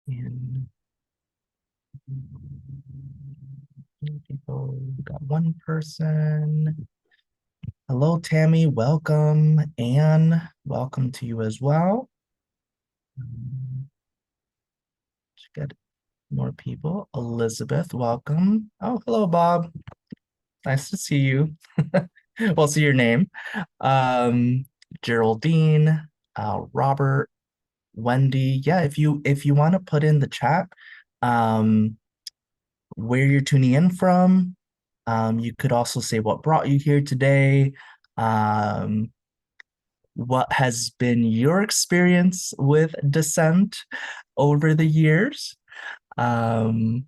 And people, got one person. Hello, Tammy. Welcome. Anne, welcome to you as well. Let's get more people. Elizabeth, welcome. Oh, hello, Bob. Nice to see you. Well, see your name. Um, Geraldine, Robert, Wendy. Yeah, if you want to put in the chat, um, where you're tuning in from. You could also say what brought you here today. Um, what has been your experience with Dissent over the years? Um,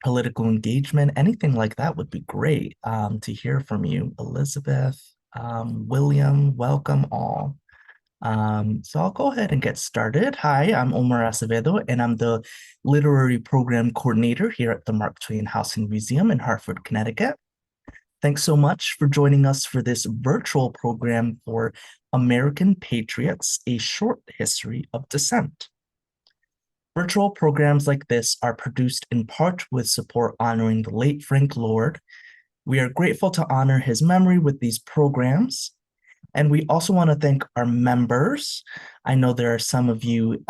Political engagement, anything like that would be great to hear from you. Elizabeth, William, welcome all. So I'll go ahead and get started. Hi, I'm Omar Acevedo, and I'm the Literary Program Coordinator here at the Mark Twain House Museum in Hartford, Connecticut. Thanks so much for joining us for this virtual program for American Patriots, A Short History of Dissent. Virtual programs like this are produced in part with support honoring the late Frank Lord. We are grateful to honor his memory with these programs. And we also want to thank our members. I know there are some of you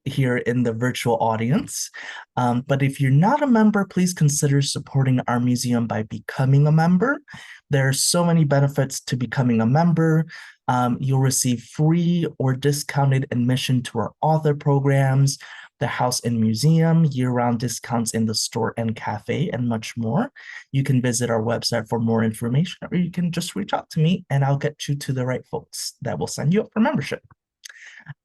here in the virtual audience. But if you're not a member, please consider supporting our museum by becoming a member. There are so many benefits to becoming a member. You'll receive free or discounted admission to our author programs, the house and museum, year-round discounts in the store and cafe, and much more. You can visit our website for more information, or you can just reach out to me and I'll get you to the right folks that will sign you up for membership.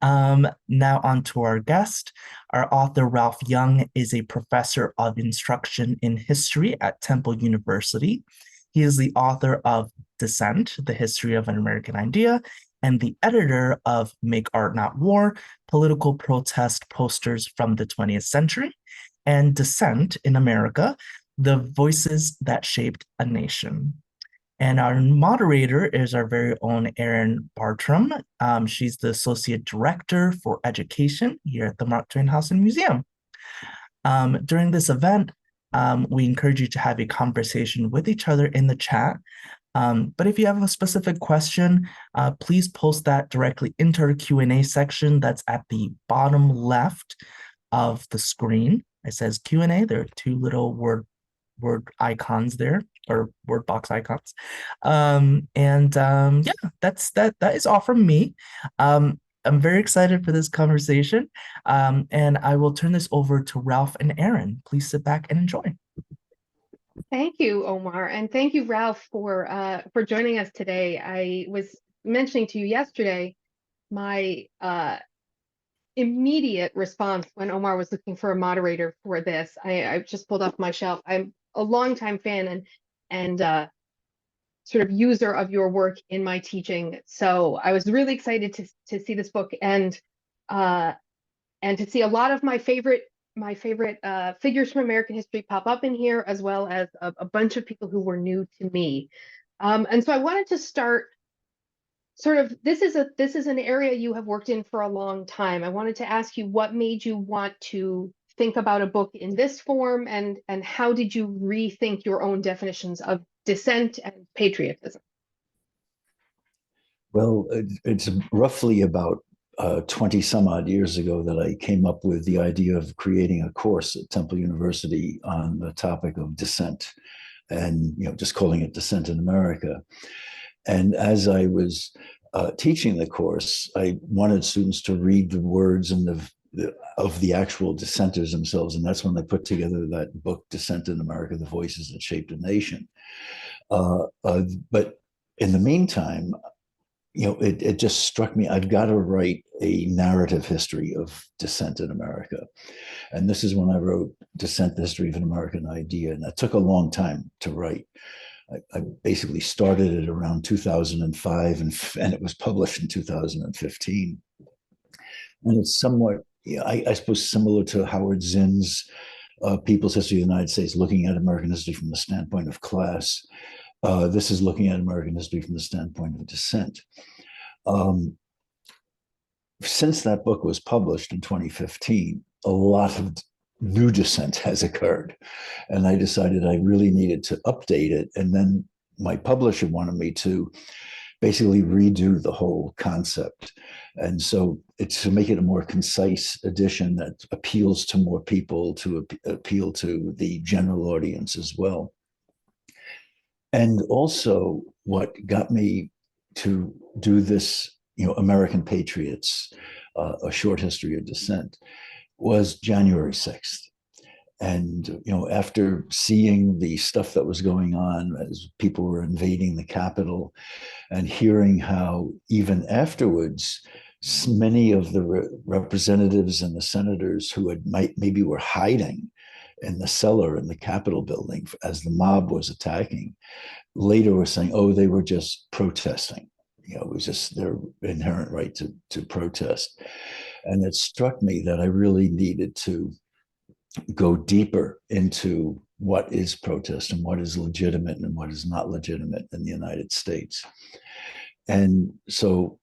Now on to our guest. Our author, Ralph Young, is a professor of instruction in history at Temple University. He is the author of Dissent, The History of an American Idea, and the editor of Make Art Not War, Political Protest Posters from the 20th Century, and Dissent in America, The Voices That Shaped a Nation. And our moderator is our very own Erin Bartram. She's the Associate Director for Education here at the Mark Twain House and Museum. During this event, we encourage you to have a conversation with each other in the chat. But if you have a specific question, please post that directly into our Q&A section that's at the bottom left of the screen. It says Q&A. There are two little word icons there, or word box icons. Yeah, that is all from me. I'm very excited for this conversation. And I will turn this over to Ralph and Erin. Please sit back and enjoy. Thank you, Omar, and thank you, Ralph, for joining us today. I was mentioning to you yesterday my immediate response when Omar was looking for a moderator for this. I just pulled off my shelf. I'm a longtime fan and sort of user of your work in my teaching. So I was really excited to see this book and to see a lot of my favorite figures from American history pop up in here, as well as a bunch of people who were new to me. And so I wanted to start sort of, this is an area you have worked in for a long time. I wanted to ask you what made you want to think about a book in this form, and how did you rethink your own definitions of dissent and patriotism? Well, it's roughly about 20 some odd years ago that I came up with the idea of creating a course at Temple University on the topic of dissent, and just calling it Dissent in America. And as I was teaching the course, I wanted students to read the words and of the actual dissenters themselves, and that's when I put together that book, Dissent in America: The Voices That Shaped a Nation. But in the meantime, it just struck me, I've got to write a narrative history of dissent in America. And this is when I wrote Dissent, the History of an American Idea. And that took a long time to write. I basically started it around 2005 and it was published in 2015. And it's somewhat, I suppose, similar to Howard Zinn's People's History of the United States, looking at American history from the standpoint of class. This is looking at American history from the standpoint of dissent. since that book was published in 2015, a lot of new dissent has occurred. And I decided I really needed to update it. And then my publisher wanted me to basically redo the whole concept. And so it's to make it a more concise edition that appeals to more people, to appeal to the general audience as well. And also what got me to do this, American Patriots, a short history of dissent, was January 6th. And, after seeing the stuff that was going on as people were invading the Capitol and hearing how even afterwards, many of the representatives and the senators who had maybe were hiding in the cellar in the Capitol building as the mob was attacking, later were saying, oh, they were just protesting. It was just their inherent right to protest. And it struck me that I really needed to go deeper into what is protest and what is legitimate and what is not legitimate in the United States. And so,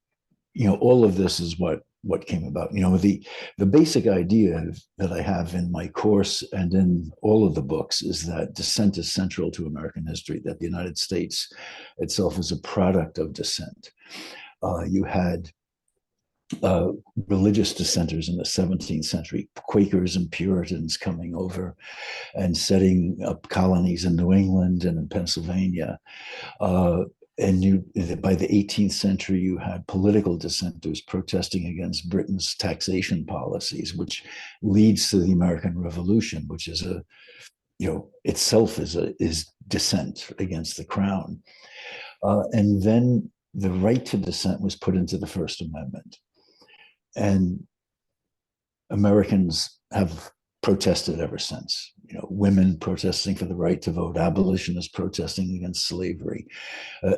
all of this is what came about. The basic idea that I have in my course and in all of the books is that dissent is central to American history, that the United States itself is a product of dissent. You had religious dissenters in the 17th century, Quakers and Puritans coming over and setting up colonies in New England and in Pennsylvania. And by the 18th century, you had political dissenters protesting against Britain's taxation policies, which leads to the American Revolution, which is itself is dissent against the crown. And then the right to dissent was put into the First Amendment. And Americans have protested ever since. Women protesting for the right to vote, abolitionists protesting against slavery.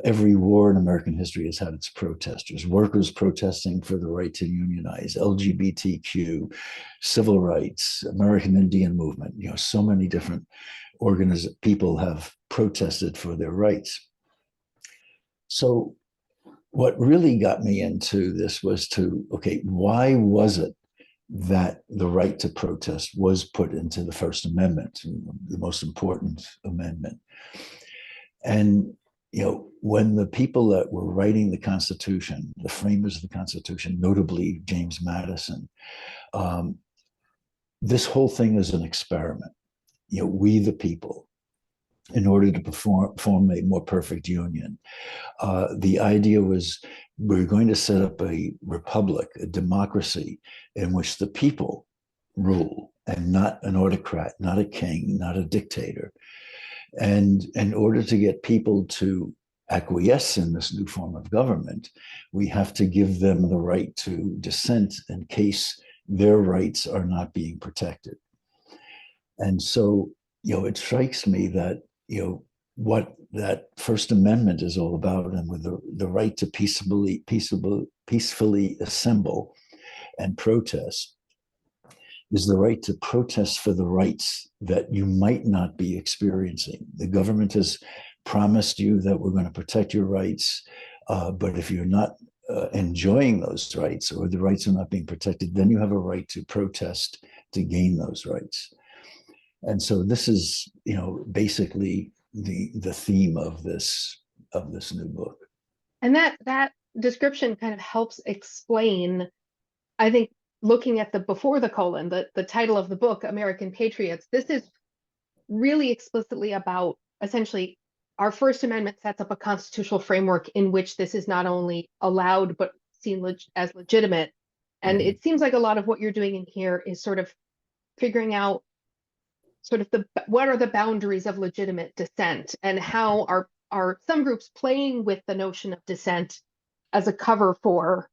Every war in American history has had its protesters, workers protesting for the right to unionize, LGBTQ, civil rights, American Indian movement. So many different people have protested for their rights. So what really got me into this was why was it that the right to protest was put into the First Amendment, the most important amendment? And, when the people that were writing the Constitution, the framers of the Constitution, notably James Madison, this whole thing is an experiment. We the people, in order to form a more perfect union. The idea was we're going to set up a republic, a democracy, in which the people rule and not an autocrat, not a king, not a dictator. And in order to get people to acquiesce in this new form of government, we have to give them the right to dissent in case their rights are not being protected. And so, it strikes me that what that First Amendment is all about, and with the right to peacefully assemble and protest, is the right to protest for the rights that you might not be experiencing. The government has promised you that we're going to protect your rights, but if you're not enjoying those rights, or the rights are not being protected, then you have a right to protest to gain those rights. And so this is, basically the theme of this new book. And that description kind of helps explain, I think, looking at the before the colon, the title of the book, American Patriots. This is really explicitly about essentially our First Amendment sets up a constitutional framework in which this is not only allowed but seen as legitimate. And it seems like a lot of what you're doing in here is sort of figuring out sort of what are the boundaries of legitimate dissent, and how are some groups playing with the notion of dissent as a cover for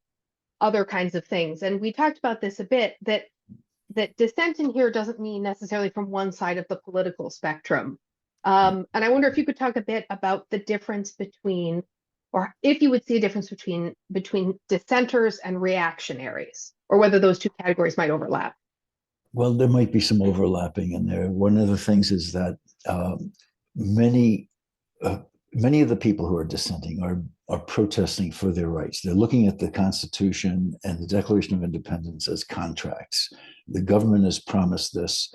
other kinds of things. And we talked about this a bit, that dissent in here doesn't mean necessarily from one side of the political spectrum. And I wonder if you could talk a bit about the difference between, or if you would see a difference between dissenters and reactionaries, or whether those two categories might overlap. Well, there might be some overlapping in there. One of the things is that many of the people who are dissenting are are protesting for their rights. They're looking at the Constitution and the Declaration of Independence as contracts. The government has promised this,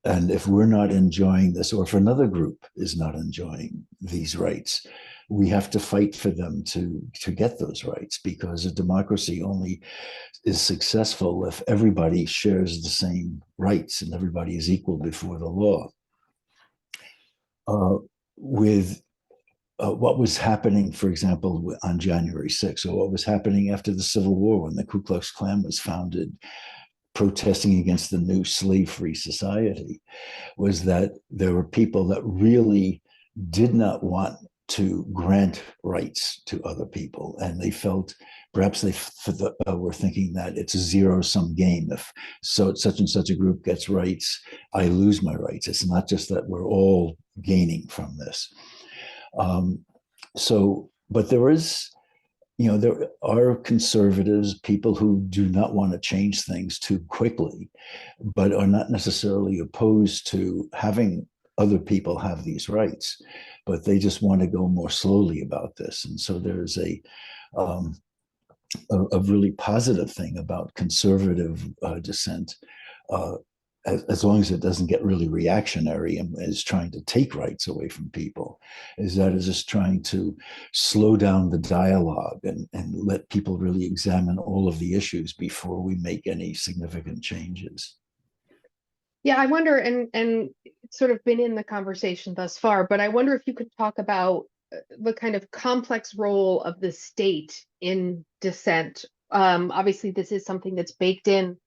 and if we're not enjoying this, or if another group is not enjoying these rights, we have to fight for them to get those rights, because a democracy only is successful if everybody shares the same rights and everybody is equal before the law. With what was happening, for example, on January 6th, or what was happening after the Civil War when the Ku Klux Klan was founded, protesting against the new slave-free society, was that there were people that really did not want to grant rights to other people. And they felt, perhaps they were thinking that it's a zero-sum game. If such and such a group gets rights, I lose my rights. It's not just that we're all gaining from this. But there is, there are conservatives, people who do not want to change things too quickly, but are not necessarily opposed to having other people have these rights, but they just want to go more slowly about this. And so there's a really positive thing about conservative dissent, as long as it doesn't get really reactionary and is trying to take rights away from people, is that it's just trying to slow down the dialogue and let people really examine all of the issues before we make any significant changes. Yeah, I wonder, and it's sort of been in the conversation thus far, but I wonder if you could talk about the kind of complex role of the state in dissent. Obviously, this is something that's baked in.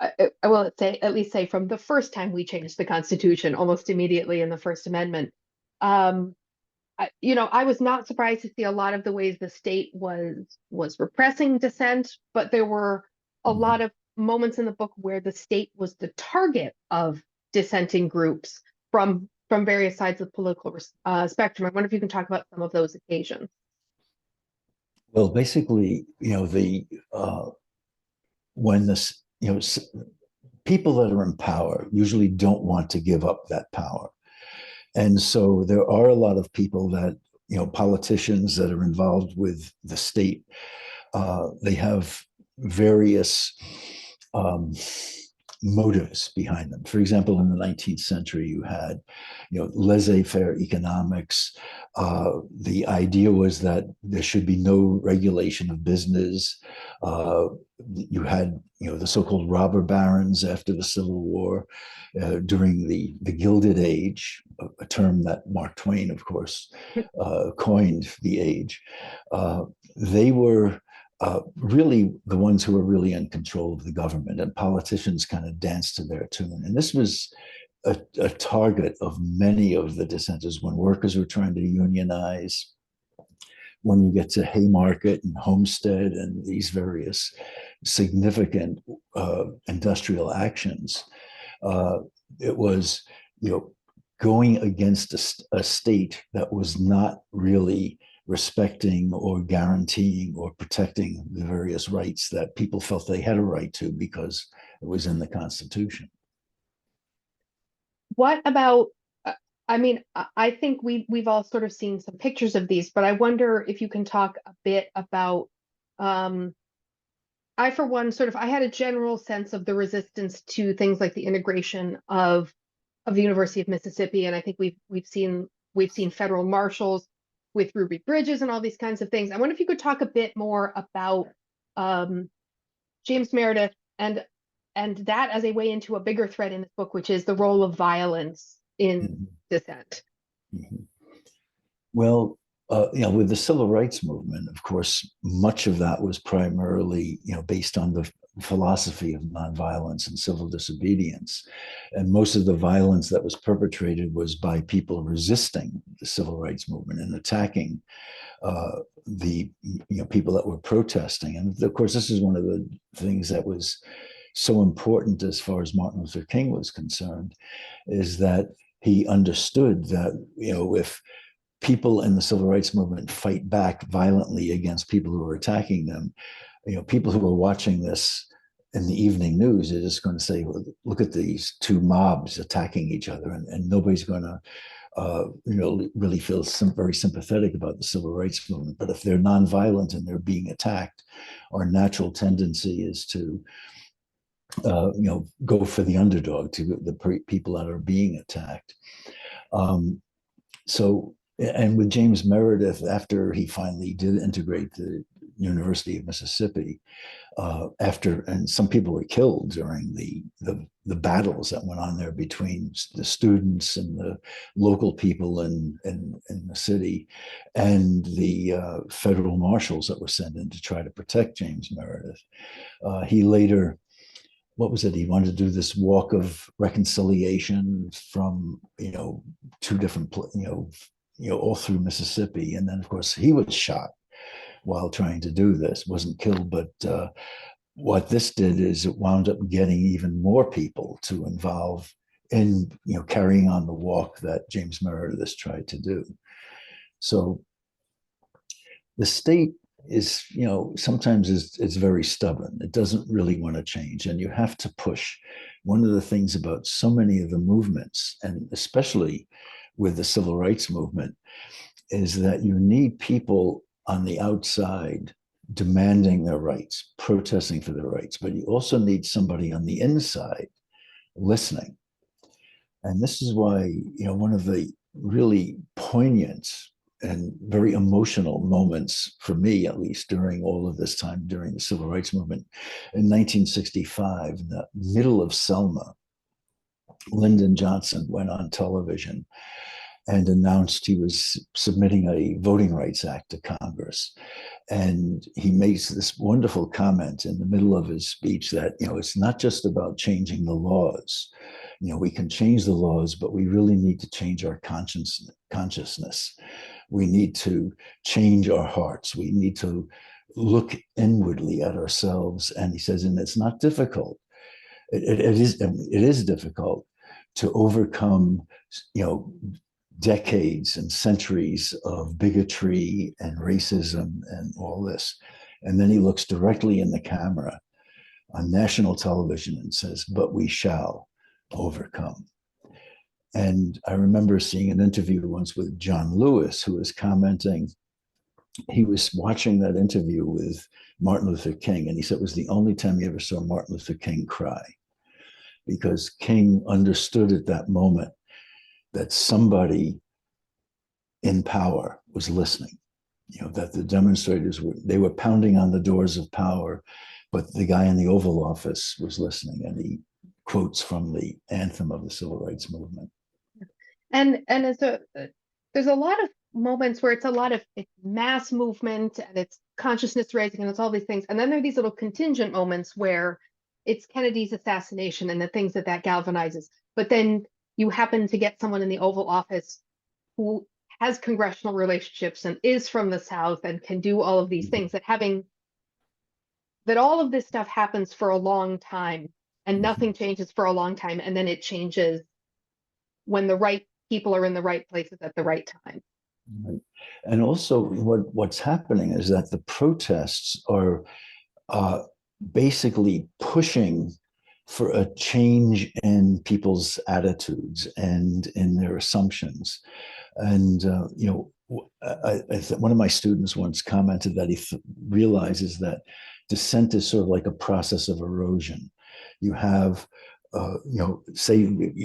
I will say, at least say, from the first time we changed the Constitution, almost immediately in the First Amendment. I was not surprised to see a lot of the ways the state was repressing dissent, but there were a lot of moments in the book where the state was the target of dissenting groups from various sides of the political spectrum. I wonder if you can talk about some of those occasions. Well, basically, when this, people that are in power usually don't want to give up that power. And so there are a lot of people that, politicians that are involved with the state, they have various motives behind them. For example, in the 19th century, you had, laissez-faire economics. The idea was that there should be no regulation of business. You had, the so-called robber barons after the Civil War, during the Gilded Age, a term that Mark Twain, of course, coined the age. They were really the ones who were really in control of the government, and politicians kind of danced to their tune. And this was a target of many of the dissenters when workers were trying to unionize, when you get to Haymarket and Homestead and these various significant industrial actions. It was, going against a state that was not really respecting or guaranteeing or protecting the various rights that people felt they had a right to because it was in the Constitution. What about, I think we've all sort of seen some pictures of these, but I wonder if you can talk a bit about, I, for one, I had a general sense of the resistance to things like the integration of the University of Mississippi. And I think we've seen federal marshals with Ruby Bridges and all these kinds of things. I wonder if you could talk a bit more about James Meredith and that as a way into a bigger thread in this book, which is the role of violence in dissent. Well, with the civil rights movement, of course, much of that was primarily, based on the philosophy of nonviolence and civil disobedience. And most of the violence that was perpetrated was by people resisting the civil rights movement and attacking the people that were protesting. And of course, this is one of the things that was so important as far as Martin Luther King was concerned, is that he understood that, if people in the civil rights movement fight back violently against people who are attacking them, people who are watching this in the evening news are just going to say, well, look at these two mobs attacking each other, and nobody's going to really feel very sympathetic about the civil rights movement. But if they're nonviolent and they're being attacked, our natural tendency is to go for the underdog, to the people that are being attacked. And with James Meredith, after he finally did integrate the University of Mississippi, and some people were killed during the battles that went on there between the students and the local people in the city, and the federal marshals that were sent in to try to protect James Meredith. He later, what was it? He wanted to do this walk of reconciliation from two different all through Mississippi, and then of course he was shot while trying to do this. Wasn't killed, but what this did is it wound up getting even more people to involve in carrying on the walk that James Meredith tried to do. So the state is, sometimes it's very stubborn. It doesn't really want to change, and you have to push. One of the things about so many of the movements, and especially with the civil rights movement, is that you need people on the outside demanding their rights, protesting for their rights, but you also need somebody on the inside listening. And this is why, one of the really poignant and very emotional moments for me, at least during all of this time, during the civil rights movement, in 1965, in the middle of Selma, Lyndon Johnson went on television and announced he was submitting a Voting Rights Act to Congress. And he makes this wonderful comment in the middle of his speech that, it's not just about changing the laws. We can change the laws, but we really need to change our consciousness. We need to change our hearts. We need to look inwardly at ourselves. And he says, and it's not difficult. It is difficult to overcome, decades and centuries of bigotry and racism and all this. And then he looks directly in the camera on national television and says, but we shall overcome. And I remember seeing an interview once with John Lewis, who was commenting, he was watching that interview with Martin Luther King, and he said it was the only time he ever saw Martin Luther King cry, because King understood at that moment that somebody in power was listening, that the demonstrators were pounding on the doors of power, but the guy in the Oval Office was listening. And he quotes from the anthem of the civil rights movement. And there's a lot of moments where it's mass movement and it's consciousness raising and it's all these things. And then there are these little contingent moments where it's Kennedy's assassination and the things that galvanizes. But then you happen to get someone in the Oval Office who has congressional relationships and is from the South and can do all of these things, that all of this stuff happens for a long time and nothing changes for a long time. And then it changes when the right people are in the right places at the right time. Right. And also what's happening is that the protests are basically pushing for a change in people's attitudes and in their assumptions. And, one of my students once commented that he realizes that dissent is sort of like a process of erosion. You have, say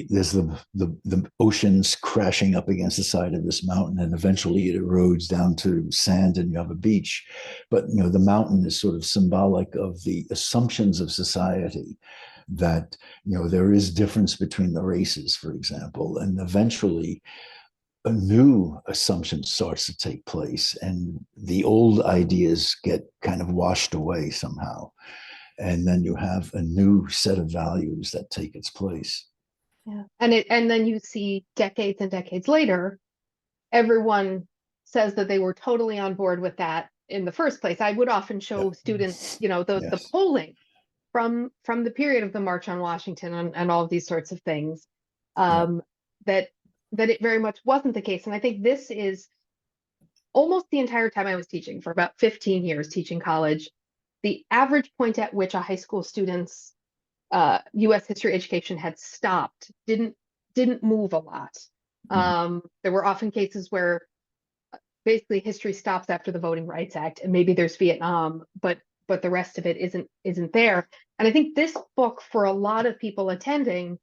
there's the oceans crashing up against the side of this mountain, and eventually it erodes down to sand and you have a beach. But, the mountain is sort of symbolic of the assumptions of society, that, there is difference between the races, for example, and eventually a new assumption starts to take place and the old ideas get kind of washed away somehow. And then you have a new set of values that take its place. Yeah. And then you see decades and decades later, everyone says that they were totally on board with that in the first place. I would often show students, the polling from the period of the March on Washington and all of these sorts of things, that it very much wasn't the case. And I think this is almost the entire time I was teaching, for about 15 years teaching college, the average point at which a high school student's U.S. history education had stopped didn't move a lot. There were often cases where basically history stops after the Voting Rights Act, and maybe there's Vietnam, but the rest of it isn't there. And I think this book, for a lot of people attending,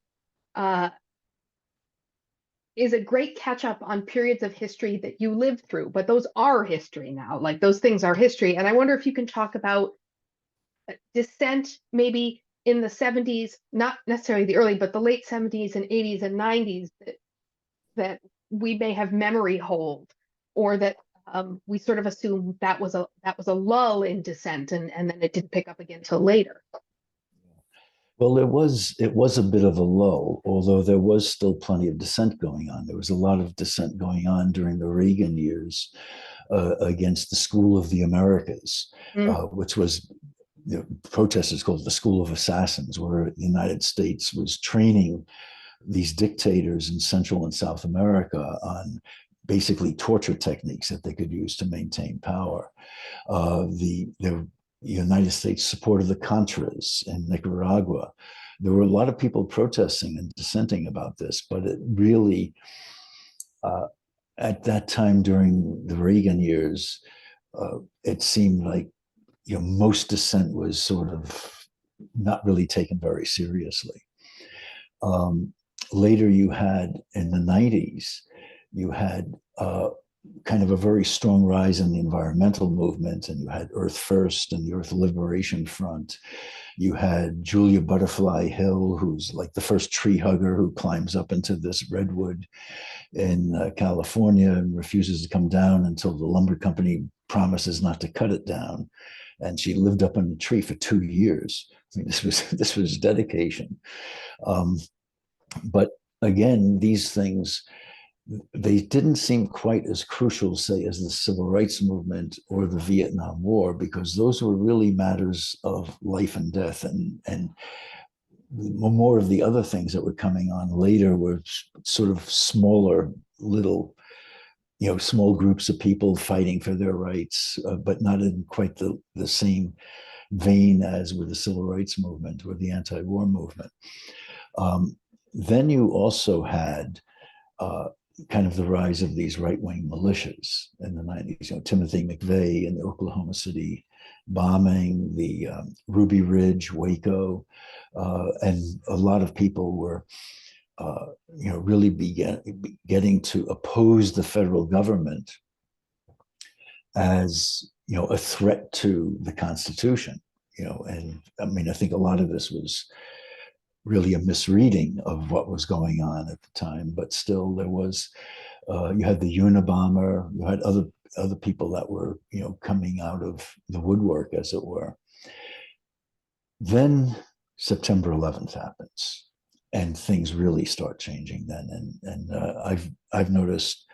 is a great catch up on periods of history that you lived through, but those are history now. Like, those things are history. And I wonder if you can talk about dissent maybe in the 70s, not necessarily the early, but the late 70s and 80s and 90s that we may have memory hold, or that we sort of assume that was a lull in dissent, and then it didn't pick up again till later. Well, it was a bit of a lull, although there was still plenty of dissent going on. There was a lot of dissent going on during the Reagan years against the School of the Americas, which was, protesters called the School of Assassins, where the United States was training these dictators in Central and South America on basically torture techniques that they could use to maintain power. The United States supported the Contras in Nicaragua. There were a lot of people protesting and dissenting about this, but it really, at that time during the Reagan years, it seemed like most dissent was sort of not really taken very seriously. Later, you had in the 90s, you had kind of a very strong rise in the environmental movement, and you had Earth First and the Earth Liberation Front. You had Julia Butterfly Hill, who's like the first tree hugger who climbs up into this redwood in California and refuses to come down until the lumber company promises not to cut it down. And she lived up on the tree for 2 years. I mean, this was dedication. But again, these things, they didn't seem quite as crucial, say, as the civil rights movement or the Vietnam War, because those were really matters of life and death. And more of the other things that were coming on later were sort of smaller, little, small groups of people fighting for their rights, but not in quite the same vein as with the civil rights movement or the anti-war movement. Then you also had kind of the rise of these right-wing militias in the 90s. Timothy McVeigh in the Oklahoma City bombing, the Ruby Ridge, Waco, and a lot of people were, really getting to oppose the federal government as, a threat to the Constitution. And I mean, I think a lot of this was really a misreading of what was going on at the time, but still there was, you had the Unabomber, you had other people that were, coming out of the woodwork, as it were. Then September 11th happens, and things really start changing then. And I've noticed,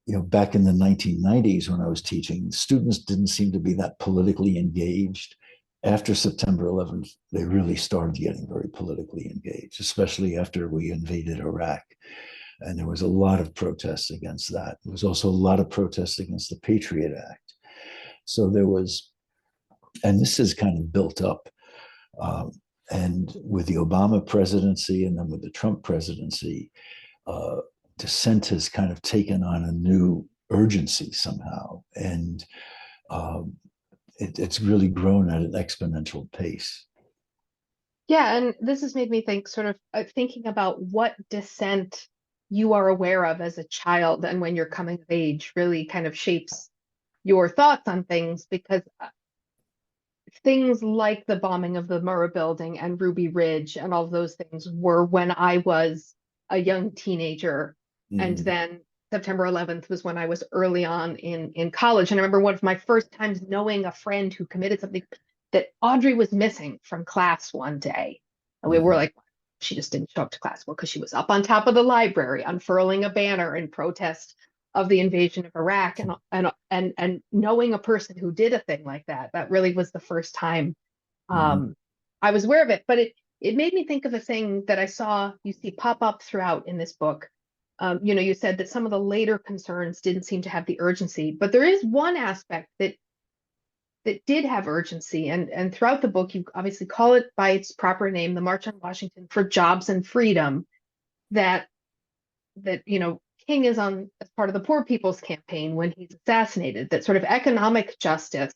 back in the 1990s when I was teaching, students didn't seem to be that politically engaged. After September 11th, they really started getting very politically engaged, especially after we invaded Iraq. And there was a lot of protests against that. There was also a lot of protests against the Patriot Act. So there was, and this is kind of built up. And with the Obama presidency and then with the Trump presidency, dissent has kind of taken on a new urgency somehow. And it's really grown at an exponential pace. Yeah, and this has made me think, sort of thinking about what dissent you are aware of as a child, and when you're coming of age really kind of shapes your thoughts on things, because things like the bombing of the Murrah building and Ruby Ridge and all of those things were when I was a young teenager. And then September 11th was when I was early on in college. And I remember one of my first times knowing a friend who committed something, that Audrey was missing from class one day. And we were like, she just didn't show up to class. Well, because she was up on top of the library unfurling a banner in protest of the invasion of Iraq. And knowing a person who did a thing like that, that really was the first time I was aware of it. But it made me think of a thing that I saw you see pop up throughout in this book. You said that some of the later concerns didn't seem to have the urgency, but there is one aspect that did have urgency, and throughout the book you obviously call it by its proper name, the March on Washington for Jobs and Freedom, that King is on as part of the Poor People's Campaign when he's assassinated, that sort of economic justice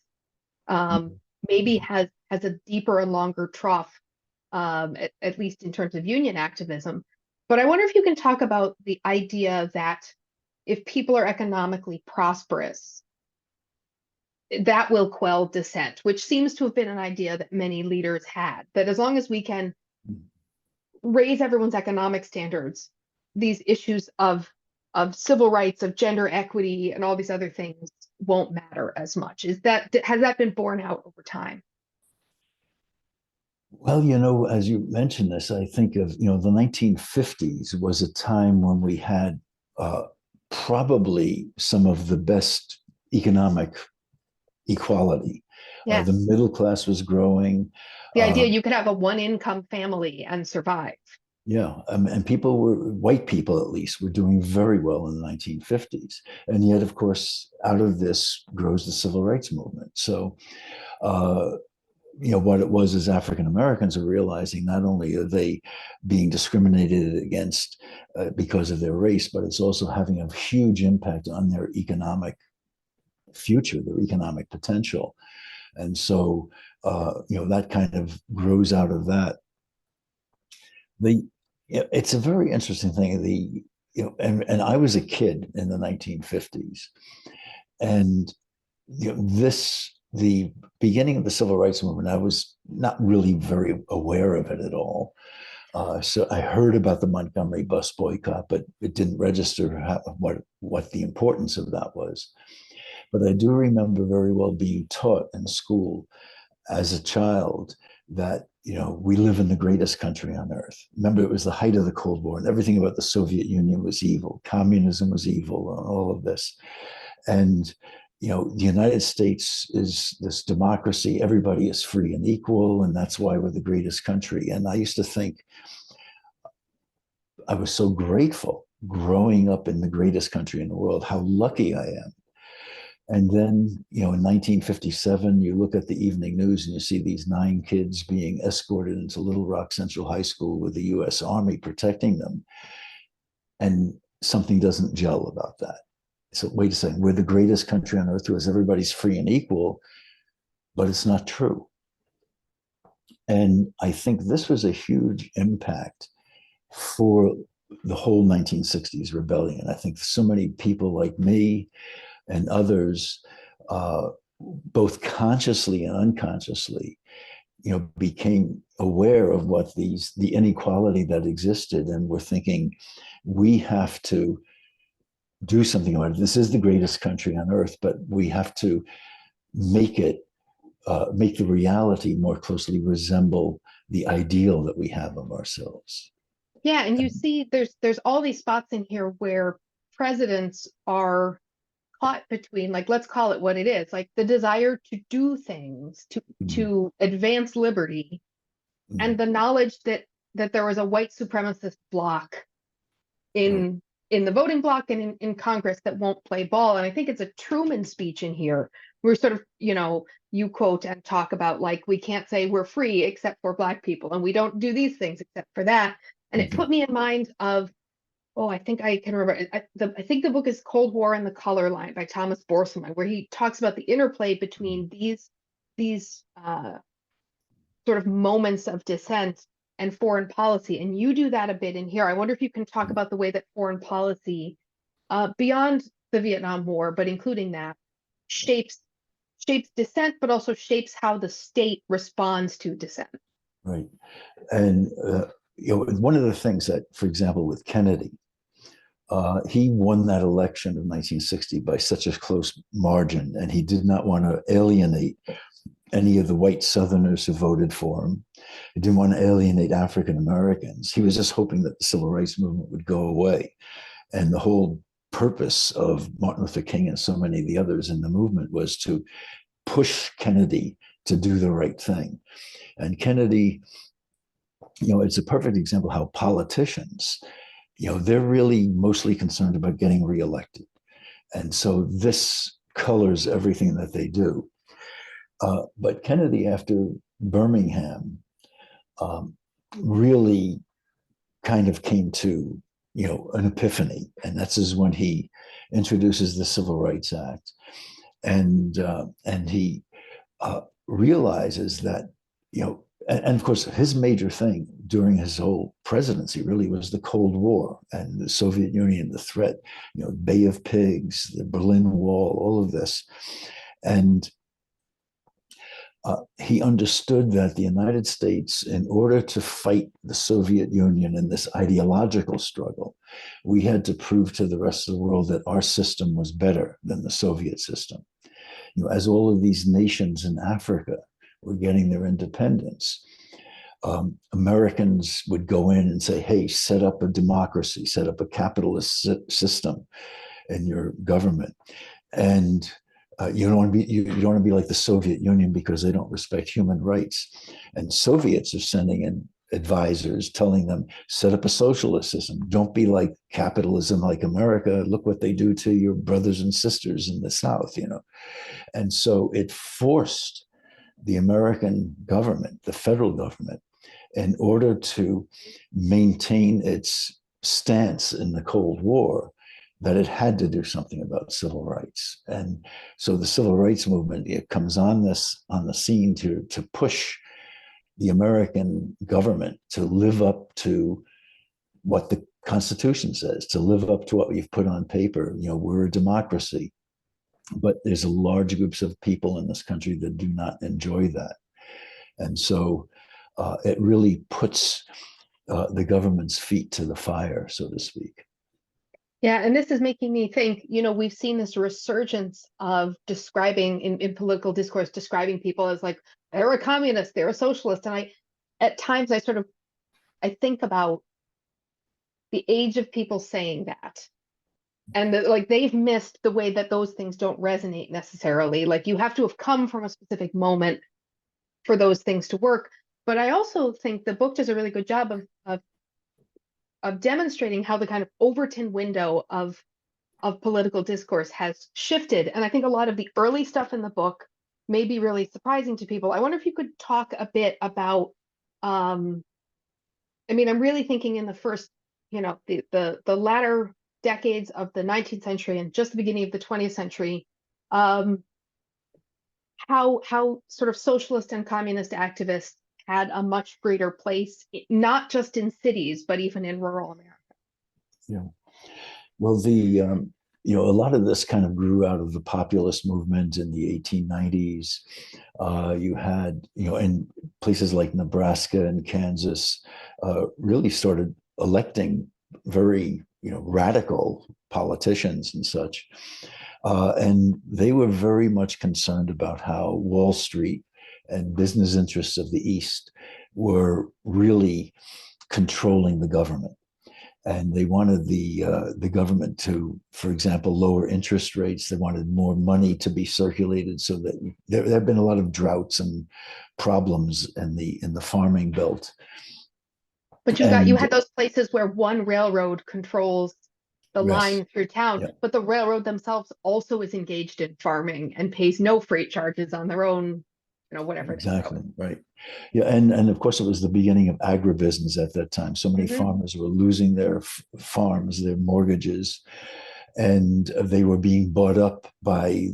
maybe has a deeper and longer trough, at least in terms of union activism. But I wonder if you can talk about the idea that if people are economically prosperous, that will quell dissent, which seems to have been an idea that many leaders had, that as long as we can raise everyone's economic standards, these issues of civil rights, of gender equity, and all these other things won't matter as much. Has that been borne out over time? Well, as you mentioned this, I think of, the 1950s was a time when we had probably some of the best economic equality. Yes. The middle class was growing. The idea you could have a one-income family and survive. Yeah, and white people at least, were doing very well in the 1950s. And yet, of course, out of this grows the civil rights movement. So, what it was is African Americans are realizing not only are they being discriminated against because of their race, but it's also having a huge impact on their economic future, their economic potential. And so, that kind of grows out of that. It's a very interesting thing. And I was a kid in the 1950s, and the beginning of the civil rights movement, I was not really very aware of it at all. So I heard about the Montgomery bus boycott, but it didn't register what the importance of that was. But I do remember very well being taught in school as a child that we live in the greatest country on earth. Remember, it was the height of the Cold War, and everything about the Soviet Union was evil. Communism was evil, and all of this. And the United States is this democracy. Everybody is free and equal, and that's why we're the greatest country. And I used to think I was so grateful growing up in the greatest country in the world, how lucky I am. And then, in 1957, you look at the evening news and you see these 9 kids being escorted into Little Rock Central High School with the US Army protecting them. And something doesn't gel about that. So wait a second, we're the greatest country on earth because everybody's free and equal, but it's not true. And I think this was a huge impact for the whole 1960s rebellion. I think so many people like me and others, both consciously and unconsciously, became aware of the inequality that existed, and were thinking, we have to do something about it. This is the greatest country on earth, but we have to make the reality more closely resemble the ideal that we have of ourselves. Yeah, and you see there's all these spots in here where presidents are caught between, like, let's call it what it is, like the desire to do things to advance liberty, and the knowledge that there was a white supremacist bloc in the voting bloc and in Congress that won't play ball. And I think it's a Truman speech in here where sort of, you quote and talk about, like, we can't say we're free except for Black people, and we don't do these things except for that. And it put me in mind of, I think I can remember. I think the book is Cold War and the Color Line by Thomas Borsman, where he talks about the interplay between these sort of moments of dissent and foreign policy. And you do that a bit in here. I wonder if you can talk about the way that foreign policy, beyond the Vietnam War, but including that, shapes dissent, but also shapes how the state responds to dissent. Right. And one of the things that, for example, with Kennedy, he won that election of 1960 by such a close margin, and he did not want to alienate any of the white Southerners who voted for him. He didn't want to alienate African Americans. He was just hoping that the civil rights movement would go away. And the whole purpose of Martin Luther King and so many of the others in the movement was to push Kennedy to do the right thing. And Kennedy, it's a perfect example how politicians, they're really mostly concerned about getting reelected. And so this colors everything that they do. But Kennedy, after Birmingham, really kind of came to an epiphany, and that's is when he introduces the Civil Rights Act, and he realizes that, and of course, his major thing during his whole presidency really was the Cold War and the Soviet Union, the threat, Bay of Pigs, the Berlin Wall, all of this. And he understood that the United States, in order to fight the Soviet Union in this ideological struggle, we had to prove to the rest of the world that our system was better than the Soviet system. As all of these nations in Africa were getting their independence, Americans would go in and say, hey, set up a democracy, set up a capitalist system in your government. And you don't want to be like the Soviet Union because they don't respect human rights. And Soviets are sending in advisors telling them, set up a socialist system. Don't be like capitalism like America. Look what they do to your brothers and sisters in the South, And so it forced the American government, the federal government, in order to maintain its stance in the Cold War, that it had to do something about civil rights. And so the civil rights movement, it comes on the scene to push the American government to live up to what the Constitution says, to live up to what we've put on paper. We're a democracy, but there's a large groups of people in this country that do not enjoy that. And so it really puts the government's feet to the fire, so to speak. Yeah, and this is making me think, we've seen this resurgence of describing in political discourse, describing people as like, they're a communist, they're a socialist. And at times I think about the age of people saying that. And they've missed the way that those things don't resonate necessarily. Like you have to have come from a specific moment for those things to work. But I also think the book does a really good job of demonstrating how the kind of Overton window of political discourse has shifted. And I think a lot of the early stuff in the book may be really surprising to people. I wonder if you could talk a bit about, I'm really thinking in the first, the latter decades of the 19th century and just the beginning of the 20th century, how sort of socialist and communist activists had a much greater place, not just in cities, but even in rural America. Yeah. Well, a lot of this kind of grew out of the populist movement in the 1890s. You had, in places like Nebraska and Kansas, really started electing very, radical politicians and such. And they were very much concerned about how Wall Street and business interests of the East were really controlling the government. And they wanted the government to, for example, lower interest rates. They wanted more money to be circulated, so that there have been a lot of droughts and problems in the farming belt. But you had those places where one railroad controls the line through town, yeah. But the railroad themselves also is engaged in farming and pays no freight charges on their own, whatever. Exactly, right. Yeah, and of course it was the beginning of agribusiness at that time. So many farmers were losing their farms, their mortgages, and they were being bought up by,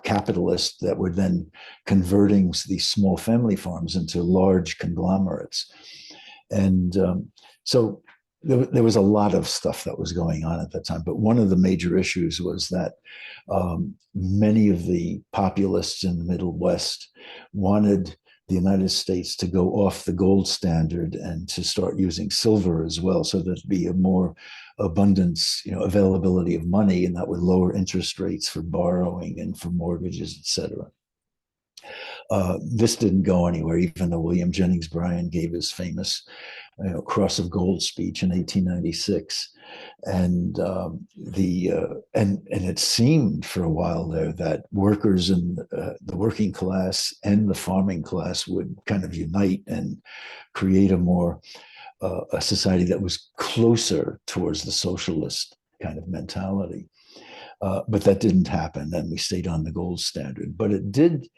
capitalists that were then converting these small family farms into large conglomerates. And so there was a lot of stuff that was going on at that time. But one of the major issues was that many of the populists in the Middle West wanted the United States to go off the gold standard and to start using silver as well, so there'd be a more abundance, availability of money, and that would lower interest rates for borrowing and for mortgages, etc. This didn't go anywhere, even though William Jennings Bryan gave his famous Cross of Gold speech in 1896. And it seemed for a while there that workers in the working class and the farming class would kind of unite and create a society that was closer towards the socialist kind of mentality. But that didn't happen, and we stayed on the gold standard. But it did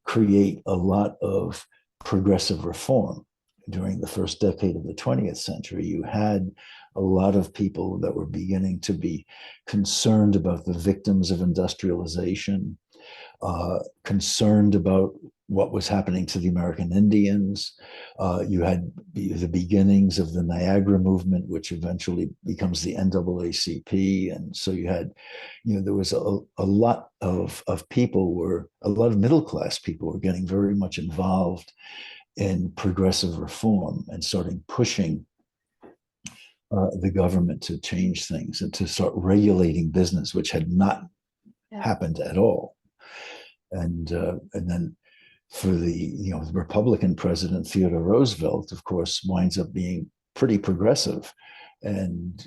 create a lot of progressive reform. during the first decade of the 20th century, you had a lot of people that were beginning to be concerned about the victims of industrialization, concerned about what was happening to the American Indians. You had the beginnings of the Niagara movement, which eventually becomes the NAACP. And so you had, there was a lot of people a lot of middle class people were getting very much involved in progressive reform and starting pushing the government to change things and to start regulating business, which had not happened at all. And then for the Republican president Theodore Roosevelt, of course, winds up being pretty progressive, and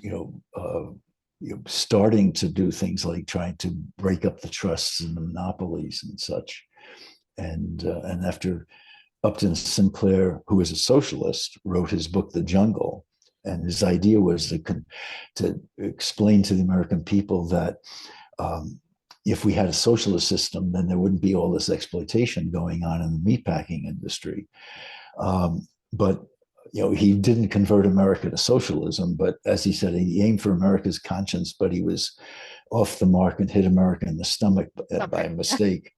starting to do things like trying to break up the trusts and the monopolies and such. And after Upton Sinclair, who was a socialist, wrote his book The Jungle, and his idea was to explain to the American people that if we had a socialist system, then there wouldn't be all this exploitation going on in the meatpacking industry. But he didn't convert America to socialism. But as he said, he aimed for America's conscience, but he was off the mark and hit America in the stomach by mistake.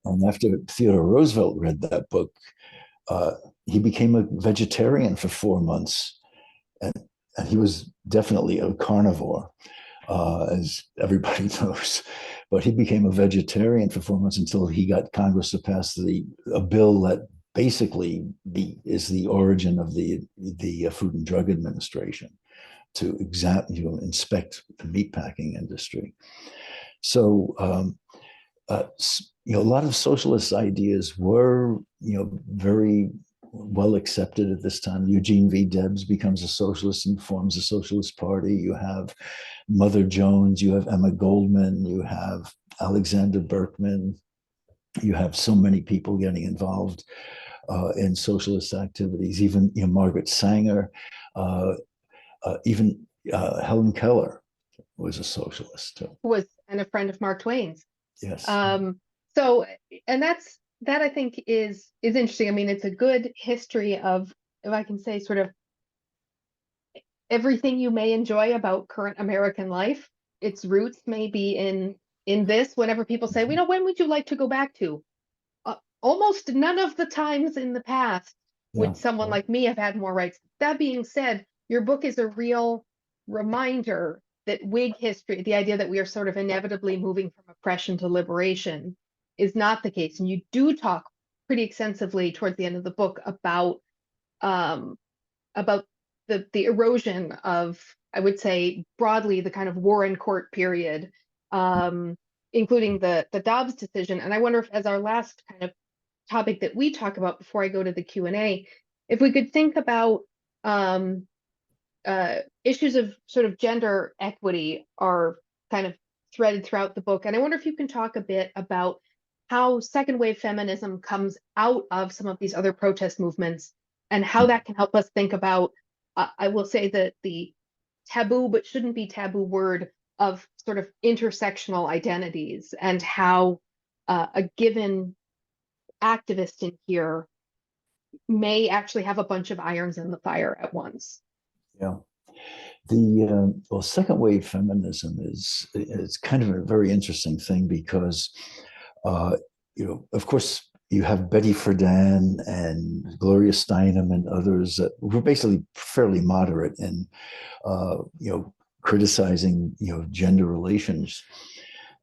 And after Theodore Roosevelt read that book, he became a vegetarian for 4 months, and he was definitely a carnivore. As everybody knows, but he became a vegetarian for 4 months until he got Congress to pass a bill that basically is the origin of the Food and Drug Administration to inspect the meatpacking industry. So a lot of socialist ideas were very well accepted at this time. Eugene V. Debs becomes a socialist and forms a socialist party. You have Mother Jones, you have Emma Goldman, you have Alexander Berkman. You have so many people getting involved in socialist activities, even Margaret Sanger, even Helen Keller was a socialist too. And a friend of Mark Twain's. Yes. So, and that I think is interesting. I mean, it's a good history of, if I can say, sort of everything you may enjoy about current American life. Its roots may be in this. Whenever people say, when would you like to go back to? Almost none of the times in the past would someone like me have had more rights. That being said, your book is a real reminder that Whig history, the idea that we are sort of inevitably moving from oppression to liberation, is not the case. And you do talk pretty extensively towards the end of the book about the erosion of, I would say broadly, the kind of Warren Court period, including the Dobbs decision. And I wonder if, as our last kind of topic that we talk about before I go to the Q&A, if we could think about issues of sort of gender equity are kind of threaded throughout the book. And I wonder if you can talk a bit about how second wave feminism comes out of some of these other protest movements and how that can help us think about, I will say that the taboo, but shouldn't be taboo word of sort of intersectional identities, and how a given activist in here may actually have a bunch of irons in the fire at once. Yeah. Well, second wave feminism is kind of a very interesting thing because, of course, you have Betty Friedan and Gloria Steinem and others that were basically fairly moderate in, criticizing, gender relations.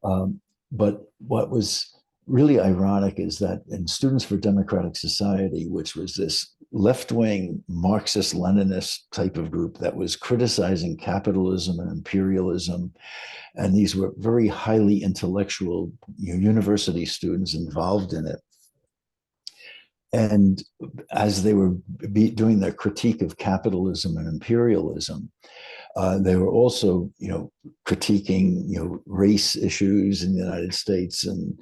But what was really ironic is that in Students for Democratic Society, which was this left-wing Marxist-Leninist type of group that was criticizing capitalism and imperialism, and these were very highly intellectual university students involved in it. And as they were doing their critique of capitalism and imperialism, they were also, critiquing, race issues in the United States and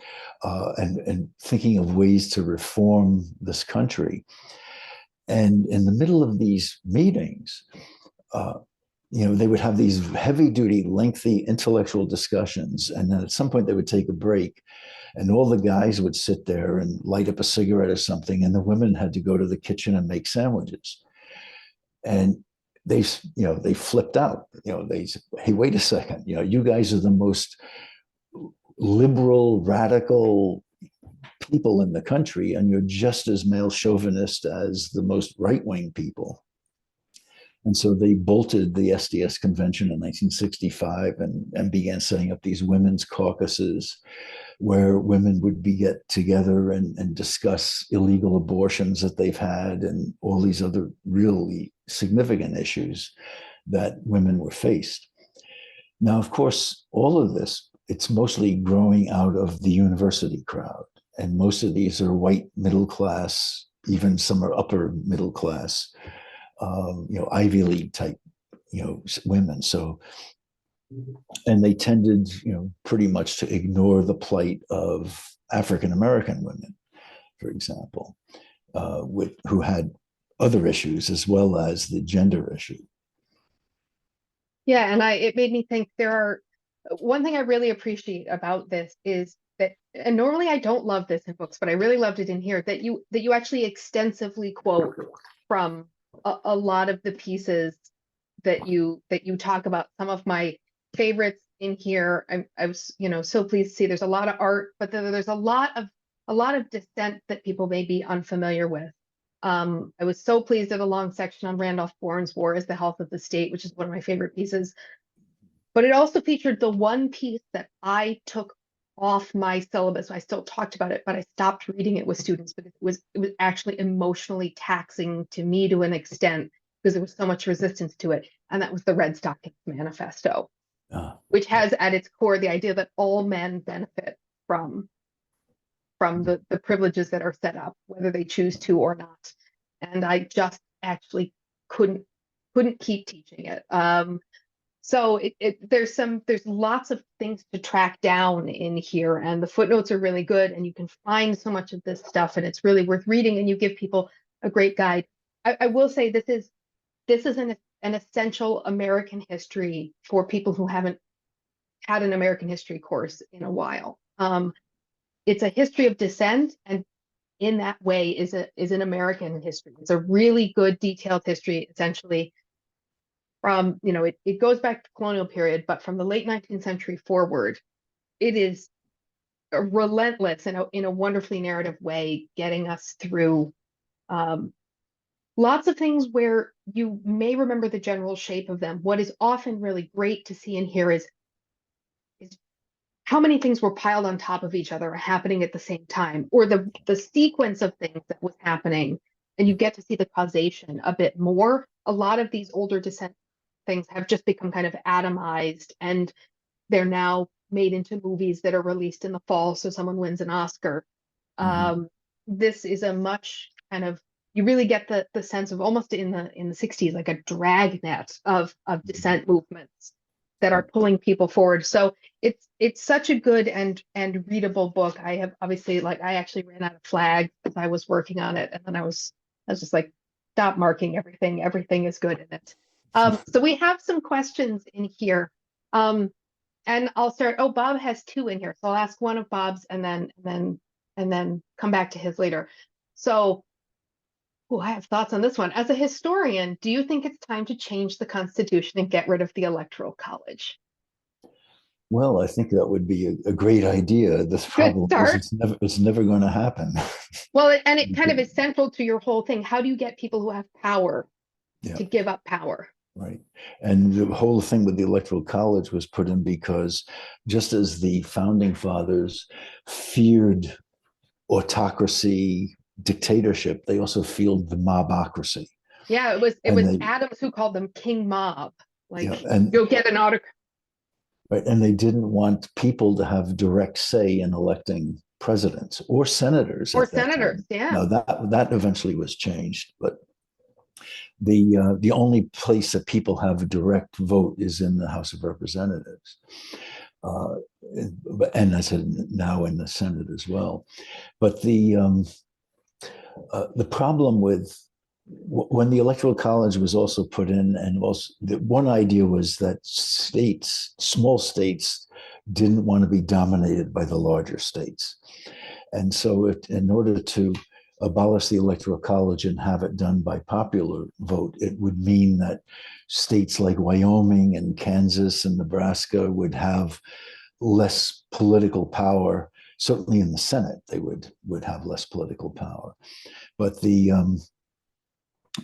thinking of ways to reform this country. And in the middle of these meetings, they would have these heavy duty, lengthy intellectual discussions. And then at some point they would take a break and all the guys would sit there and light up a cigarette or something. And the women had to go to the kitchen and make sandwiches. And they flipped out. They said, hey, wait a second. You guys are the most liberal, radical people in the country, and you're just as male chauvinist as the most right-wing people. And so they bolted the SDS convention in 1965 and began setting up these women's caucuses where women would get together and discuss illegal abortions that they've had and all these other really significant issues that women were faced. Now, of course, all of this, it's mostly growing out of the university crowd. And most of these are white middle class, even some are upper middle class, Ivy League type, women. So, and they tended, pretty much to ignore the plight of African American women, for example, who had other issues as well as the gender issue. Yeah, and it made me think one thing I really appreciate about this is that, and normally I don't love this in books, but I really loved it in here, that you actually extensively quote from a lot of the pieces that you talk about. Some of my favorites in here, I was so pleased to see there's a lot of art, but there's a lot of dissent that people may be unfamiliar with. I was so pleased at a long section on Randolph Bourne's War is the Health of the State, which is one of my favorite pieces. But it also featured the one piece that I took off my syllabus. I still talked about it, but I stopped reading it with students because it was actually emotionally taxing to me to an extent because there was so much resistance to it. And that was the Red Stockings Manifesto, which has at its core the idea that all men benefit from the privileges that are set up, whether they choose to or not. And I just actually couldn't keep teaching it. So there's lots of things to track down in here, and the footnotes are really good, and you can find so much of this stuff, and it's really worth reading, and you give people a great guide. I will say this is an essential American history for people who haven't had an American history course in a while. It's a history of dissent, and in that way is an American history. It's a really good detailed history, essentially from, it goes back to the colonial period, but from the late 19th century forward, it is relentless in a wonderfully narrative way, getting us through lots of things where you may remember the general shape of them. What is often really great to see in here is how many things were piled on top of each other happening at the same time, or the sequence of things that was happening, and you get to see the causation a bit more. A lot of these older dissent things have just become kind of atomized, and they're now made into movies that are released in the fall, so someone wins an Oscar. This is a much kind of, you really get the sense of almost in the 60s, like a dragnet of dissent movements that are pulling people forward. So it's such a good and readable book. I have obviously, I actually ran out of flags as I was working on it, and then I was just like, stop marking everything. Everything is good in it. So we have some questions in here. And I'll start. Oh, Bob has two in here, so I'll ask one of Bob's and then come back to his later. So, I have thoughts on this one. As a historian, do you think it's time to change the Constitution and get rid of the Electoral College? Well, I think that would be a great idea. The problem is it's never going to happen. Well, and it kind of is central to your whole thing. How do you get people who have power to give up power? Right. And the whole thing with the Electoral College was put in because just as the founding fathers feared autocracy, dictatorship, they also feared the mobocracy. Yeah, it was Adams who called them King Mob. And you'll get an autocrat. Right. And they didn't want people to have direct say in electing presidents or senators. Yeah. Now that eventually was changed, but the only place that people have a direct vote is in the House of Representatives. And I said now in the Senate as well. But the problem with when the Electoral College was also put in, and also the one idea was that states, small states, didn't want to be dominated by the larger states. And so, in order to abolish the Electoral College and have it done by popular vote, it would mean that states like Wyoming and Kansas and Nebraska would have less political power. Certainly in the Senate, they would have less political power. But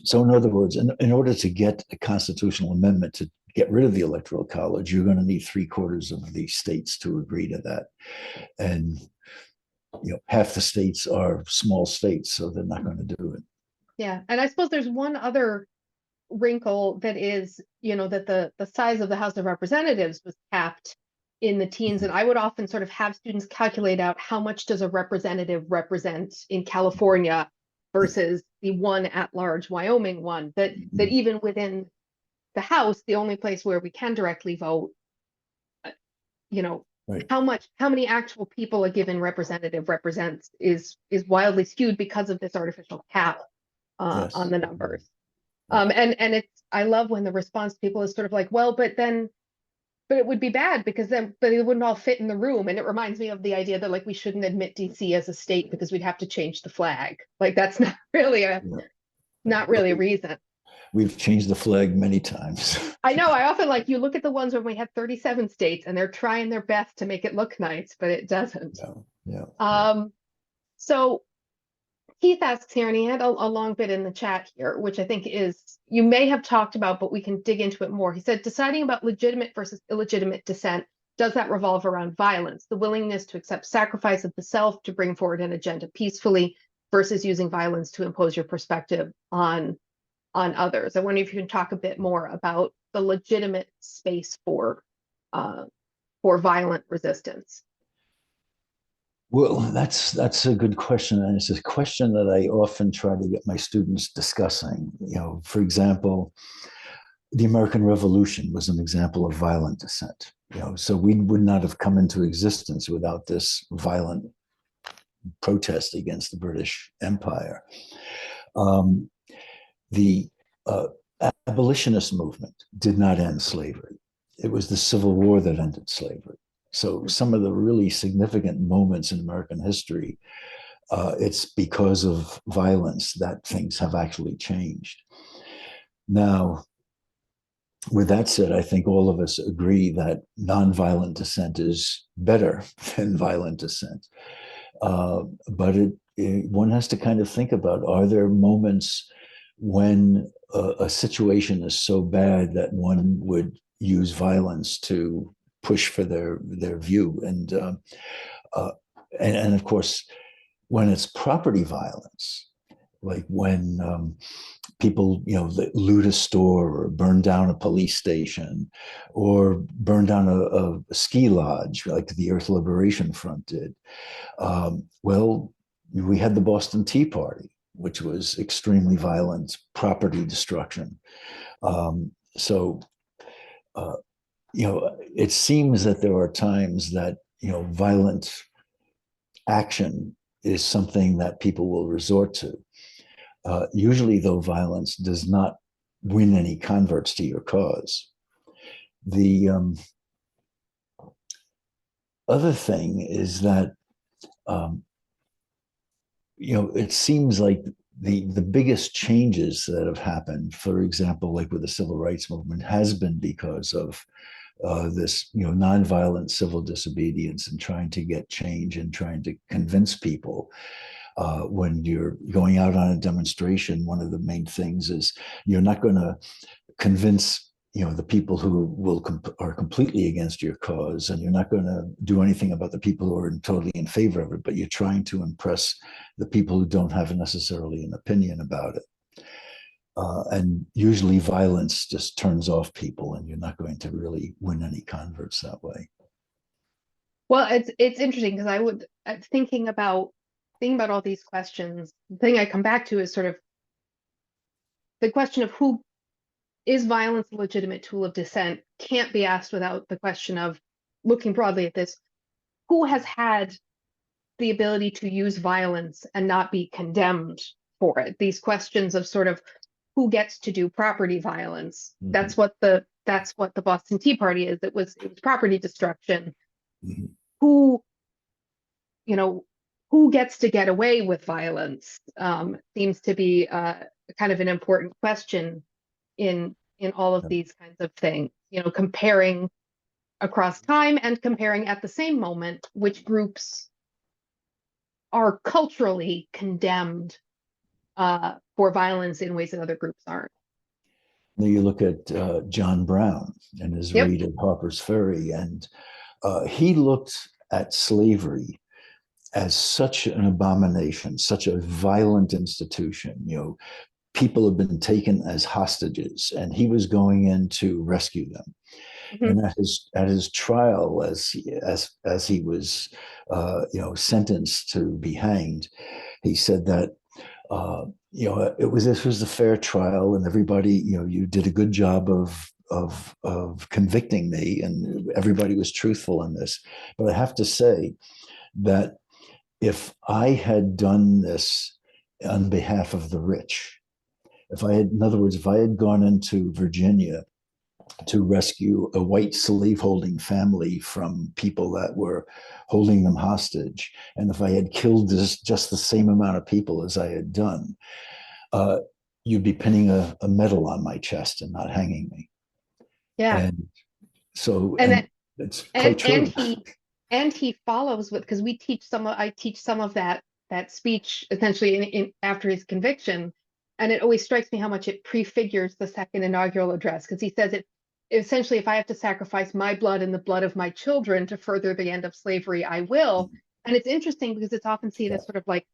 so in other words, in order to get a constitutional amendment to get rid of the Electoral College, you're going to need 3/4 of the states to agree to that. And half the states are small states, so they're not going to do it. Yeah, and I suppose there's one other wrinkle that is, that the size of the House of Representatives was capped in the teens, and I would often sort of have students calculate out how much does a representative represent in California versus the one at-large Wyoming one. That even within the House, the only place where we can directly vote, Right. how many actual people a given representative represents is wildly skewed because of this artificial cap Yes. on the numbers. And it's, I love when the response to people is sort of like, well, but it would be bad because but it wouldn't all fit in the room. And it reminds me of the idea that like we shouldn't admit DC as a state because we'd have to change the flag. Like that's not really a reason. We've changed the flag many times. I know. I often you look at the ones when we had 37 states and they're trying their best to make it look nice, but it doesn't. Yeah. So Keith asks here, and he had a long bit in the chat here, which I think is, you may have talked about, but we can dig into it more. He said, deciding about legitimate versus illegitimate dissent, does that revolve around violence, the willingness to accept sacrifice of the self to bring forward an agenda peacefully versus using violence to impose your perspective on others? I wonder if you can talk a bit more about the legitimate space for violent resistance. Well, that's a good question, and it's a question that I often try to get my students discussing. For example, the American Revolution was an example of violent dissent. So we would not have come into existence without this violent protest against the British Empire. The abolitionist movement did not end slavery. It was the Civil War that ended slavery. So some of the really significant moments in American history, it's because of violence that things have actually changed. Now, with that said, I think all of us agree that nonviolent dissent is better than violent dissent. But one has to kind of think about, are there moments when a situation is so bad that one would use violence to push for their view? And of course, when it's property violence, like when people loot a store or burn down a police station or burn down a ski lodge like the Earth Liberation Front did, well, we had the Boston Tea Party, which was extremely violent property destruction. It seems that there are times that violent action is something that people will resort to. Usually, though, violence does not win any converts to your cause. The other thing is that it seems like the biggest changes that have happened, for example, like with the civil rights movement, has been because of this nonviolent civil disobedience and trying to get change and trying to convince people. When you're going out on a demonstration, one of the main things is you're not going to convince the people who are completely against your cause, and you're not going to do anything about the people who are totally in favor of it, but you're trying to impress the people who don't have necessarily an opinion about it. And usually violence just turns off people, and you're not going to really win any converts that way. Well, it's interesting because I would thinking about all these questions. The thing I come back to is sort of the question of who is violence a legitimate tool of dissent can't be asked without the question of looking broadly at this. Who has had the ability to use violence and not be condemned for it. These questions of sort of who gets to do property violence. Mhm. That's what the Boston Tea Party is. It was property destruction. Mhm. Who, you know, who gets to get away with violence seems to be kind of an important question in all of Yeah. these kinds of things. You know, comparing across time and comparing at the same moment which groups are culturally condemned for violence in ways that other groups aren't. Now you look at John Brown and his Yep. read at Harper's Ferry, and he looked at slavery as such an abomination, such a violent institution. You know, people have been taken as hostages, and he was going in to rescue them. Mhm. And at his trial, as he was, sentenced to be hanged, he said that this was a fair trial, and everybody, you did a good job of convicting me, and everybody was truthful in this. But I have to say that if I had done this on behalf of the rich, in other words, if I had gone into Virginia to rescue a white slaveholding family from people that were holding them hostage, and if I had killed just the same amount of people as I had done, uh, you'd be pinning a medal on my chest and not hanging me. Yeah. And so, And and that it's and quite true. he follows with, because I teach some of that speech essentially in after his conviction, and it always strikes me how much it prefigures the second inaugural address, because he says it essentially, if I have to sacrifice my blood and the blood of my children to further the end of slavery, I will. And it's interesting because it's often seen Yeah. as sort of like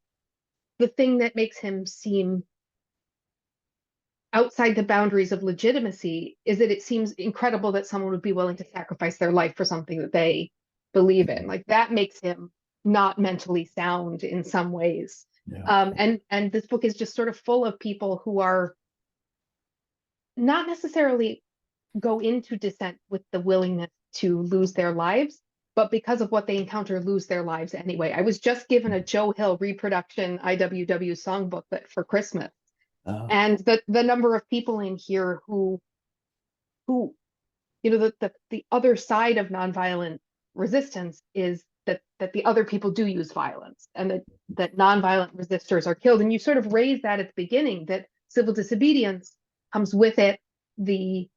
the thing that makes him seem outside the boundaries of legitimacy is that it seems incredible that someone would be willing to sacrifice their life for something that they believe in. Like, that makes him not mentally sound in some ways. Yeah. And this book is just sort of full of people who are not necessarily go into dissent with the willingness to lose their lives, but because of what they encounter, lose their lives anyway. I was just given a Joe Hill reproduction IWW songbook for Christmas. And the number of people in here who the other side of nonviolent resistance is that the other people do use violence, and that nonviolent resistors are killed. And you sort of raise that at the beginning, that civil disobedience comes with it the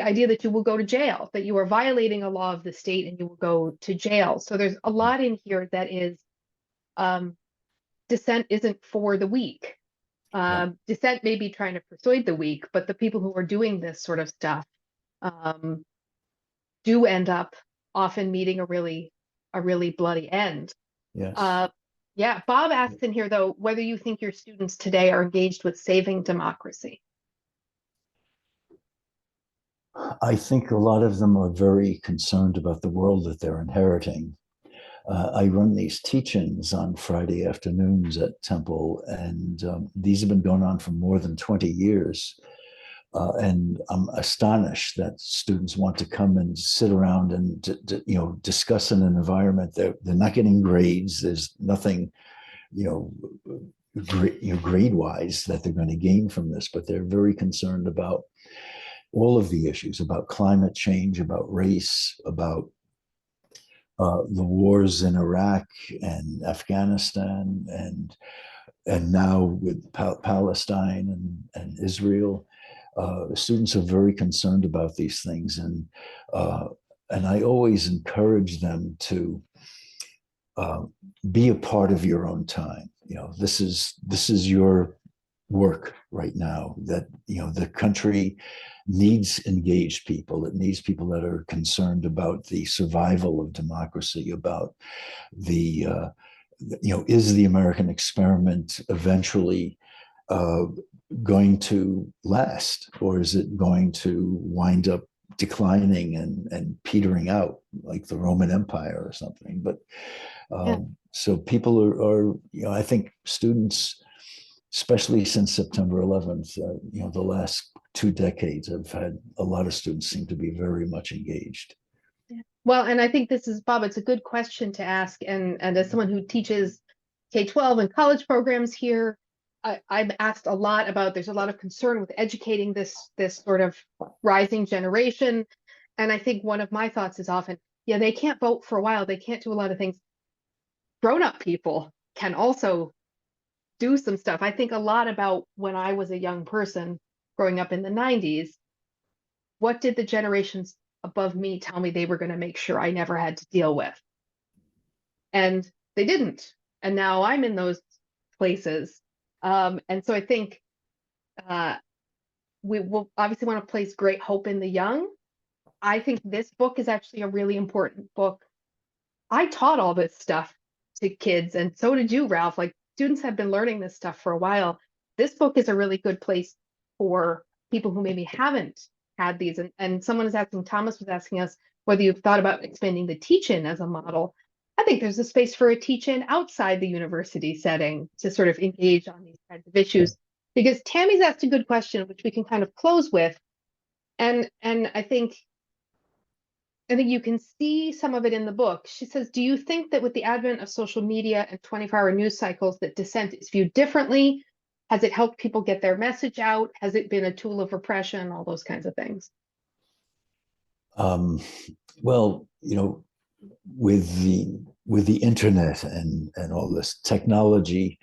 idea that you will go to jail, that you are violating a law of the state and you will go to jail. So there's a lot in here that is dissent isn't for the weak. Dissent may be trying to persuade the weak, but the people who are doing this sort of stuff do end up often meeting a really bloody end. Yes. Yeah, Bob asks in here, though, whether you think your students today are engaged with saving democracy. I think a lot of them are very concerned about the world that they're inheriting. I run these teach-ins on Friday afternoons at Temple, and these have been going on for more than 20 years. And I'm astonished that students want to come and sit around and discuss in an environment. They're not getting grades. There's nothing, grade-wise that they're going to gain from this, but they're very concerned about all of the issues, about climate change, about race, about the wars in Iraq and Afghanistan, and now with Palestine and Israel. The students are very concerned about these things, and I always encourage them to be a part of your own time. This is your work right now. That the country needs engaged people. It needs people that are concerned about the survival of democracy, about the is the American experiment eventually going to last, or is it going to wind up declining and petering out like the Roman Empire or something? But so people are I think students, especially since September 11th, the last 2 decades, I've had a lot of students seem to be very much engaged. Well, and I think this is, Bob, it's a good question to ask. And as someone who teaches K-12 and college programs here, I'm asked a lot about, there's a lot of concern with educating this sort of rising generation. And I think one of my thoughts is often, yeah, they can't vote for a while. They can't do a lot of things. Grown-up people can also do some stuff. I think a lot about when I was a young person growing up in the 90s, what did the generations above me tell me they were going to make sure I never had to deal with? And they didn't. And now I'm in those places. And so I think we will obviously want to place great hope in the young. I think this book is actually a really important book. I taught all this stuff to kids, and so did you, Ralph. Like, students have been learning this stuff for a while. This book is a really good place for people who maybe haven't had these. And someone is asking, Thomas was asking us whether you've thought about expanding the teach-in as a model. I think there's a space for a teach-in outside the university setting to sort of engage on these kinds of issues. Because Tammy's asked a good question, which we can kind of close with. And I think you can see some of it in the book. She says, do you think that with the advent of social media and 24-hour news cycles that dissent is viewed differently? Has it helped people get their message out? Has it been a tool of repression? All those kinds of things. Well, with the internet and all this technology,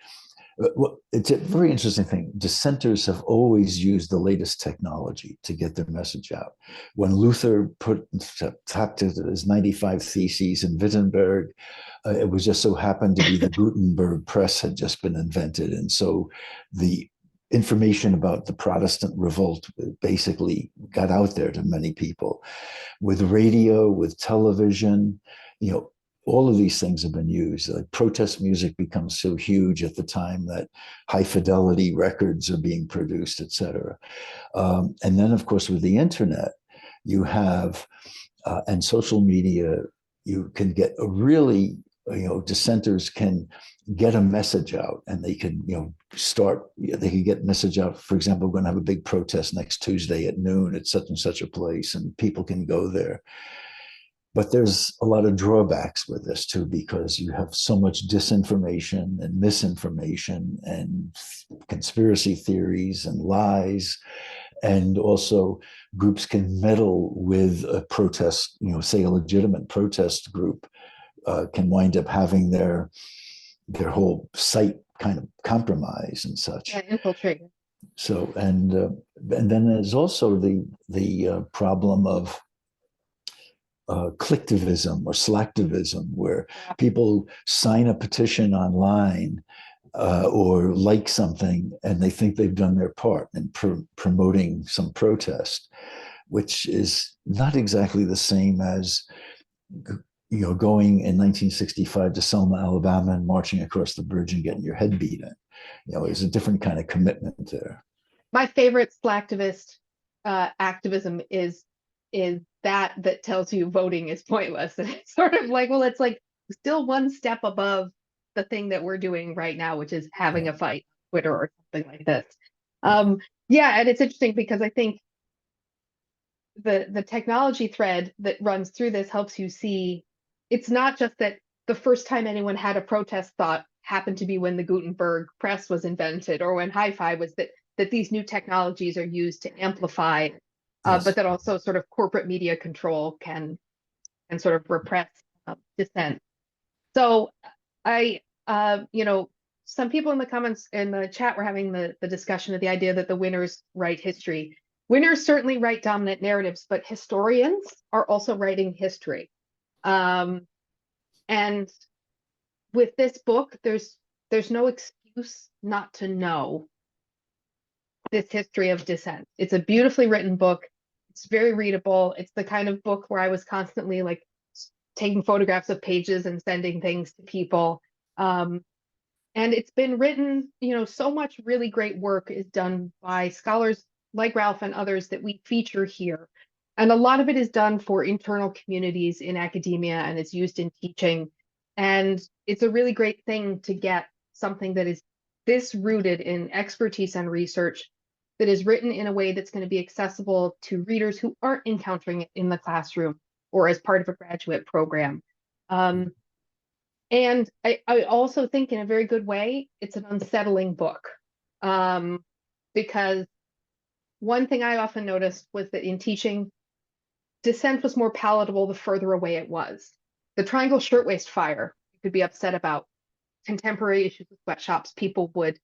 it's a very interesting thing. Dissenters have always used the latest technology to get their message out. When Luther tapped his 95 Theses in Wittenberg, it was just so happened to be the Gutenberg press had just been invented. And so the information about the Protestant revolt basically got out there to many people. With radio, with television, all of these things have been used. Like protest music becomes so huge at the time that high fidelity records are being produced, et cetera. And then, of course, with the internet, you have, and social media, you can get a really, dissenters can get a message out, and they can, they can get message out. For example, we're going to have a big protest next Tuesday at noon at such and such a place, and people can go there. But there's a lot of drawbacks with this too, because you have so much disinformation and misinformation and conspiracy theories and lies. And also groups can meddle with a protest, say a legitimate protest group can wind up having their whole site kind of compromised and such. Yeah, infiltrate. So, and then there's also the problem of clicktivism or slacktivism, where people sign a petition online or like something, and they think they've done their part in promoting some protest, which is not exactly the same as going in 1965 to Selma, Alabama, and marching across the bridge and getting your head beat in. There's a different kind of commitment there. My favorite slacktivist activism is that tells you voting is pointless. And it's sort of like, well, it's like still one step above the thing that we're doing right now, which is having a fight on Twitter or something like this. Yeah, and it's interesting because I think the technology thread that runs through this helps you see it's not just that the first time anyone had a protest thought happened to be when the Gutenberg press was invented, or when hi-fi was, that these new technologies are used to amplify. Yes. But that also sort of corporate media control can sort of repress dissent. So some people in the comments in the chat were having the discussion of the idea that the winners write history. Winners certainly write dominant narratives, but historians are also writing history. And with this book, there's no excuse not to know this history of dissent. It's a beautifully written book. It's very readable. It's the kind of book where I was constantly like taking photographs of pages and sending things to people. And it's been written, so much really great work is done by scholars like Ralph and others that we feature here. And a lot of it is done for internal communities in academia, and it's used in teaching. And it's a really great thing to get something that is this rooted in expertise and research, that is written in a way that's going to be accessible to readers who aren't encountering it in the classroom or as part of a graduate program. And I also think in a very good way, it's an unsettling book. Because one thing I often noticed was that in teaching, dissent was more palatable the further away it was. The Triangle Shirtwaist Fire, you could be upset about. Contemporary issues with sweatshops, people would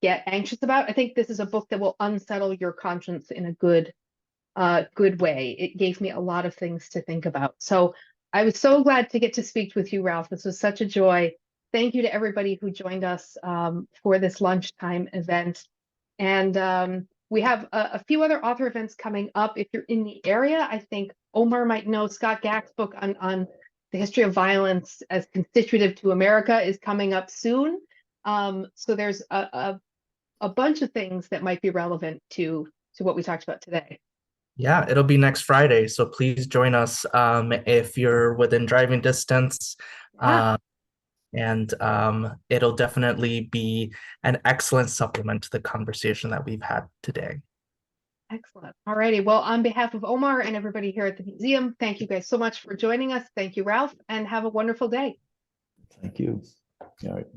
get anxious about. I think this is a book that will unsettle your conscience in a good way. It gave me a lot of things to think about. So I was so glad to get to speak with you, Ralph. This was such a joy. Thank you to everybody who joined us for this lunchtime event. And we have a few other author events coming up. If you're in the area, I think Omar might know Scott Gack's book on the history of violence as constitutive to America is coming up soon. So there's a bunch of things that might be relevant to what we talked about today. Yeah, it'll be next Friday, so please join us if you're within driving distance. Yeah. And it'll definitely be an excellent supplement to the conversation that we've had today. Excellent. All righty. Well, on behalf of Omar and everybody here at the museum, thank you guys so much for joining us. Thank you, Ralph, and have a wonderful day. Thank you. All right.